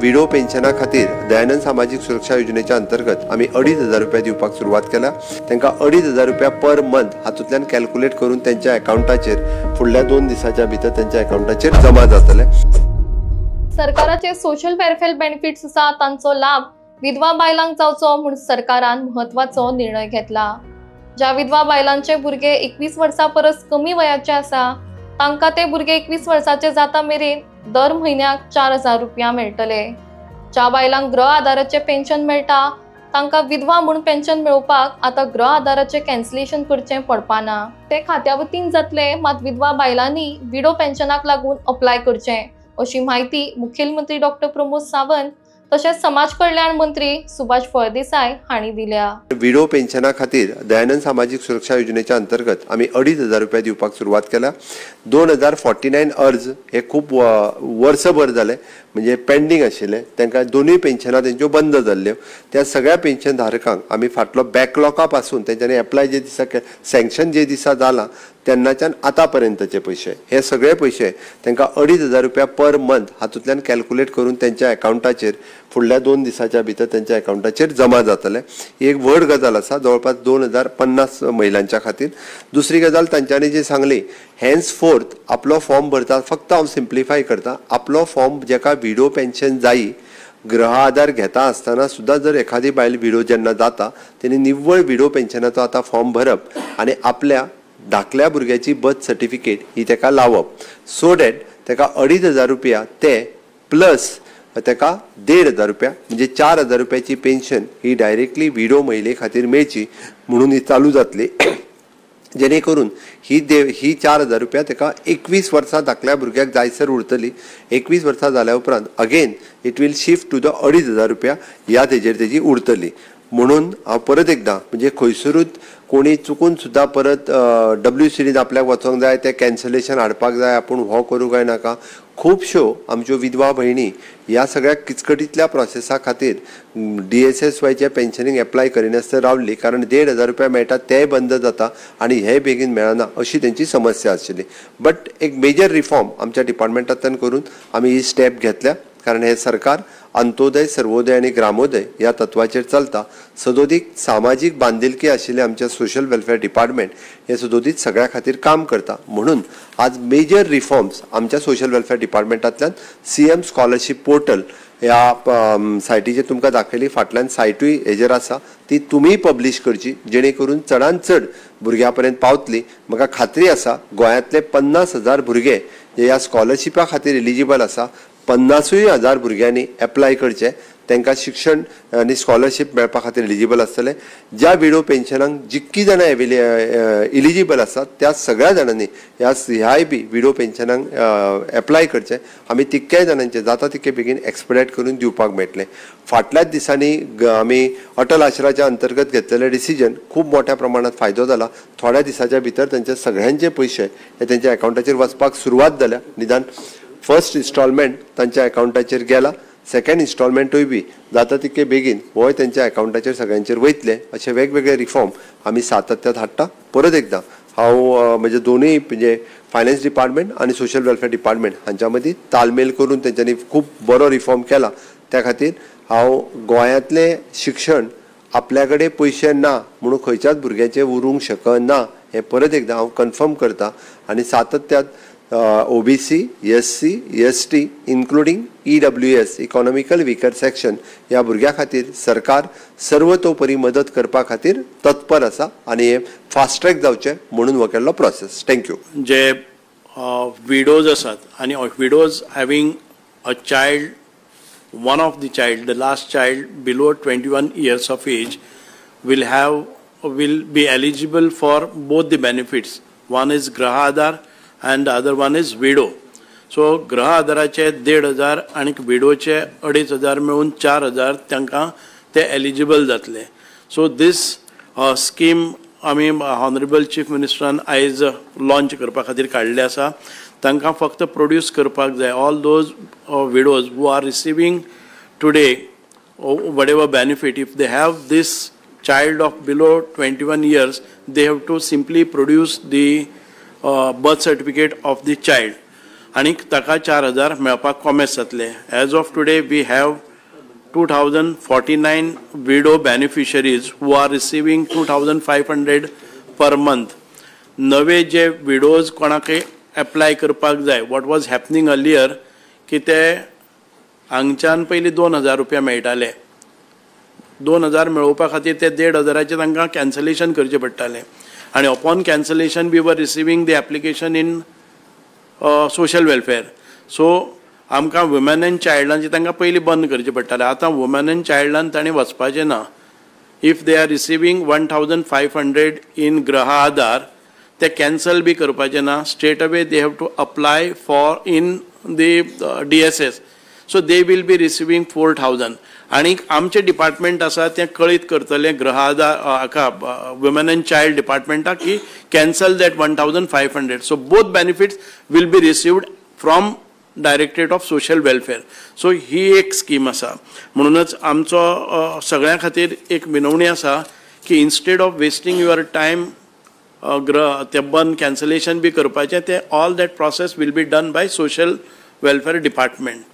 Widow पेन्शना खातीर दयानंद सामाजिक सुरक्षा योजनेच्या अंतर्गत आम्ही 2,500 रुपया दिवपाक सुरवात केला। त्यांना 2,500 रुपया पर मंथ हातूंतल्यान कॅल्क्युलेट करून त्यांच्या अकाउंटाचेर फुडल्या 2 दिसाच्या भितर त्यांच्या अकाउंटाचेर जमा जातले। सरकाराचे सोशल वेलफेअर बेनिफिट्स आसा तांचो लाभ विधवा बायलांक जावचो म्हूण सरकारान म्हत्वाचो निर्णय घेतला। ज्या विधवा बायलांचे भुरगे 21 वर्सां परस कमी वयाचे आसा तांकां ते भुरगे 21 वर्साचे जाता मेरेन दर म्हयन्याक 4,000 रुपया मेळटले। ज्या बायलांक गृह आधाराचे पेन्शन मेळटा तांकां विधवा म्हूण पेन्शन मेळोवपाक आतां गृह आधाराचे कॅन्सलेशन करचें पडपाना। ते खात्या वतीन जातले, मात विधवा बायलांनी विडो पेन्शनाक लागून अप्लाय करचें अशी माहिती मुखेलमंत्री डॉक्टर प्रमोद सावंत तशेंच समाज कल्याण मंत्री सुभाष फळदेसाय हांणी दिल्या। विडो पेन्शना खातीर दयानंद सामाजिक सुरक्षा योजनेच्या अंतर्गत आम्ही 2,500 रुपया दिवपाक सुरवात केला। 2049 अर्ज हे खूप वर्सभर झाले, म्हणजे पेंडिंग आशिल्ले, तांकां दोनूय पेन्शनां तेंच्यो बंद जाल्ल्यो। त्या सगळ्या पेन्शन धारकांक आमी फाटलो बॅकलॉका पासून तेंच्यांनी एप्लाय जे दिसा सँक्शन जे दिसा जाला तेन्नाच्यान आतापर्यंतचे पैसे, हे सगळे पैसे तांकां 2,500 रुपया पर मंथ हातूंतल्यान कॅल्क्युलेट करून त्यांच्या अकाउंटाचेर फुडल्या 2 दिसाच्या भितर त्यांच्या अकाउंटाचेर जमा जातले। ही एक व्हड गजाल आसा, जवळपास 2,050 महिलांच्या खातीर। दुसरी गजाल तांच्यांनी जी सांगली, हेन्स फोर्थ आपलो फॉर्म भरता, फक्त हांव सिम्प्लिफाय करता, आपलो फॉर्म जेका विडो पेन्शन जायी गृह आधार घेता आसतना सुद्धा जर एखादी बायल विडो जेन्ना जाता तेणी निव्वळ विडो पेन्शनाचो आता फॉर्म भरप आणि आपल्या धाकल्या भुरग्याची बर्थ सर्टिफिकेट ही तेका लावप, सो डॅट तेका 2,500 रुपया ते प्लस तेका 1,500 रुपया म्हणजे 4,000 रुपयाची पेन्शन ही डायरेक्टली विडो महिले खातीर मेळची म्हणून ही चालू जातली। जेणे करून ही 4,000 रुपया तेका 21 वर्सां धाकल्या भुरग्याक जायसर उरतली। 21 वर्सां जाल्या उपरांत again it will shift to the 2,500 रुपया ह्या तेजेर तेजी उरतली। म्हणून हांव परत एकदा म्हणजे खंयसरूच कोणी चुकून सुद्धा परत WCDन आपल्याक वचोंक जाय, ते कॅन्सलेशन हाडपाक जाय, आपूण हो करूं काय नाका। खुबश्यो आमच्यो विधवा भयणी ह्या सगळ्या किचकटीतल्या प्रोसेसा खातीर DSSYचे पेन्शनीक एप्लाय करिनासतना रावल्ली, कारण 1,500 रुपया मेळटा ते बंद जाता आणि हे बेगीन मेळना अशी तेंची समस्या आशिल्ली। बट एक मेजर रिफॉर्म आमच्या डिपार्टमेंटांतल्यान करून आमी ही स्टेप घेतल्या, कारण हे सरकार अंत्योदय, सर्वोदय आणि ग्रामोदय या तत्वाचेर चलता। सदोदीक सामाजिक बांधिलकी आशिल्ले आमच्या सोशल वेलफेअर डिपार्टमेंट हे सदोदीत सगळ्या खातीर काम करता। म्हणून आज मेजर रिफॉर्म्स आमच्या सोशल वेलफेअर डिपार्टमेंटांतल्यान CM स्कॉलरशीप पोर्टल ह्या सायटीचेर तुमकां दाखयली, फाटल्यान सायटूय हेजेर आसा, ती तुमी पब्लीश करची जेणे करून चडांत चड भुरग्यां पर्यंत पावतली। म्हाका खात्री आसा गोंयांतले 50,000 भुरगे जे ह्या स्कॉलरशिपा खातीर एलिजिबल आसा, 50,000 भुरग्यांनी एप्लाय करचे, तांकां शिक्षण आनी स्कॉलरशीप मेळपा खातीर एलिजिबल आसतले। ज्या विडो पेन्शनाक जितकी जाणां एलिजिबल आसात त्या सगळ्या जाणांनी ह्याय बी विडो पेन्शनाक एप्लाय करचे। आमी तितक्याय जाणांचे जाता तितके बेगीन एक्सपेडायट करून दिवपाक मेळटले। फाटल्याच दिसांनी आमी अटल आश्राच्या अंतर्गत घेतलेले डिसिजन खूब मोठ्या प्रमाणात फायदो जाला। थोड्या दिसाच्या भितर त्यांचे सगळ्यांचे पैसे हे त्यांच्या अकाउंटाचेर वचपाक सुरवात जाल्या। निदान फर्स्ट इन्स्टॉलमेंट तांच्या अकाउंटाचेर गेला, सेकंड इन्स्टॉलमेंटूय बी जाता तितके बेगीन होय त्यांच्या अकाउंटाचेर सगळ्यांचेर वयतले। असे वेगवेगळे रिफॉर्म आमी सातत्यात हाडटा। परत एकदा हांव म्हणजे दोनूय म्हणजे फायनान्स डिपार्टमेंट आणि सोशल वेलफेअर डिपार्टमेंट हांच्या मदीं तालमेल करून तेंच्यांनी खूब बरो रिफॉर्म केला। त्या खातीर हांव गोंयांतले शिक्षण आपल्या कडेन पयशे ना म्हणून खंयच्याच भुरग्याचे उरूंक शकना हे परत एकदा हांव कन्फर्म करता। आणि सातत्यात OBC, SC, ST including EWS economical weaker section ह्या भुरग्यां खातीर सरकार सर्वतोपरी मदत करपा खातीर तत्पर आसा आणि हे फास्ट ट्रॅक जावचे म्हणून हो केल्लो प्रोसेस। थँक्यू। जे विडोज आसात आणि widows having a child, one of the child, the last child below 21 years of age will be eligible for both the benefits. One is Graha Aadhar and the other one is widow. So Graha Aadharaचे 1,500 आणि विडोचे 2,500 मिळून 4,000 तांकां ते eligible जातले। So this scheme आमी honourable chief मिनिस्टरान आयज launch करपा खातीर काडले आसा। तांकां फक्त प्रोड्यूस करपाक जाय all those widows who are receiving today whatever benefit, if they have this child of below 21 years, they have to simply produce the birth certificate of the child. आनीक ताका 4,000 मेळपाक कॉमेस जातले. As of today we have 2,049 widow beneficiaries who are receiving 2,500 per month. नवे जे widows कोणाकय apply करपाक जाय, वॉट वॉज हॅपनिंग अर्लियर की ते हांगच्यान पयलीं 2,000 रुपया मेळटाले. 2,000 मेळोवपा खातीर ते 1,500 तांकां कॅन्सलेशन करचें पडटालें. आनी upon cancellation we were receiving the application in social welfare. So आमकां वुमन एंड चायल्डांचे तांकां पयलीं बंद करचें पडटालें. आतां वुमन एंड चायल्डान ताणें वचपाचें ना. If they are receiving 1,500 in Griha Aadhaar, ते कॅन्सल बी करपाचें ना. Straight away they have to apply for in the DSS. So they will be receiving 4,000. आनीक आमचें डिपार्टमेंट आसा तें कळीत करतलें गृह आधार हाका वुमन एंड चायल्ड डिपार्टमेंटाक की cancel that 1,500. So both benefits will be received from directorate of social welfare. So ही एक स्कीम आसा. म्हणूनच आमचो सगळ्यां खातीर एक विनवणी आसा की instead of wasting your time ते बंद कॅन्सलेशन बी करपाचें, ते all that process will be done by social welfare department.